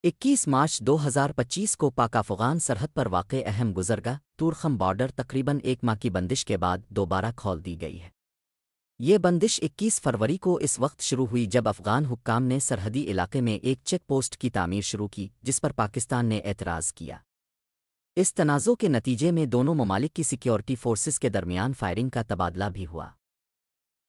21 مارچ 2025 کو پاک افغان سرحد پر واقع اہم گزرگاہ تورخم بارڈر تقریباً 1 ماہ کی بندش کے بعد دوبارہ کھول دی گئی ہے۔ یہ بندش 21 فروری کو اس وقت شروع ہوئی جب افغان حکام نے سرحدی علاقے میں ایک چیک پوسٹ کی تعمیر شروع کی جس پر پاکستان نے اعتراض کیا۔ اس تنازع کے نتیجے میں دونوں ممالک کی سیکیورٹی فورسز کے درمیان فائرنگ کا تبادلہ بھی ہوا۔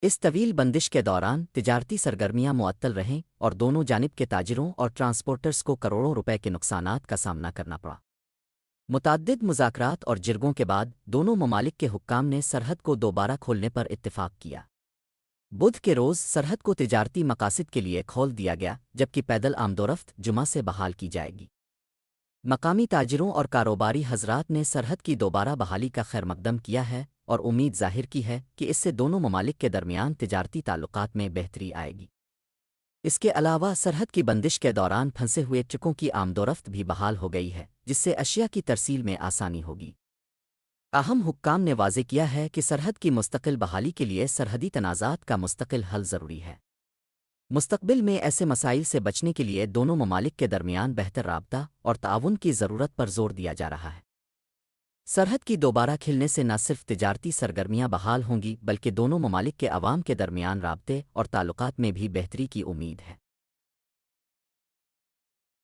اس طویل بندش کے دوران تجارتی سرگرمیاں معطل رہیں اور دونوں جانب کے تاجروں اور ٹرانسپورٹرز کو کروڑوں روپے کے نقصانات کا سامنا کرنا پڑا۔ متعدد مذاکرات اور جرگوں کے بعد دونوں ممالک کے حکام نے سرحد کو دوبارہ کھولنے پر اتفاق کیا۔ بدھ کے روز سرحد کو تجارتی مقاصد کے لیے کھول دیا گیا جبکہ پیدل آمدورفت جمعہ سے بحال کی جائے گی۔ مقامی تاجروں اور کاروباری حضرات نے سرحد کی دوبارہ بحالی کا خیر مقدم کیا ہے اور امید ظاہر کی ہے کہ اس سے دونوں ممالک کے درمیان تجارتی تعلقات میں بہتری آئے گی۔ اس کے علاوہ سرحد کی بندش کے دوران پھنسے ہوئے ٹرکوں کی آمدورفت بھی بحال ہو گئی ہے جس سے اشیاء کی ترسیل میں آسانی ہوگی۔ اہم حکام نے واضح کیا ہے کہ سرحد کی مستقل بحالی کے لیے سرحدی تنازعات کا مستقل حل ضروری ہے۔ مستقبل میں ایسے مسائل سے بچنے کے لیے دونوں ممالک کے درمیان بہتر رابطہ اور تعاون کی ضرورت پر زور دیا جا رہا ہے۔ سرحد کی دوبارہ کھلنے سے نہ صرف تجارتی سرگرمیاں بحال ہوں گی بلکہ دونوں ممالک کے عوام کے درمیان رابطے اور تعلقات میں بھی بہتری کی امید ہے۔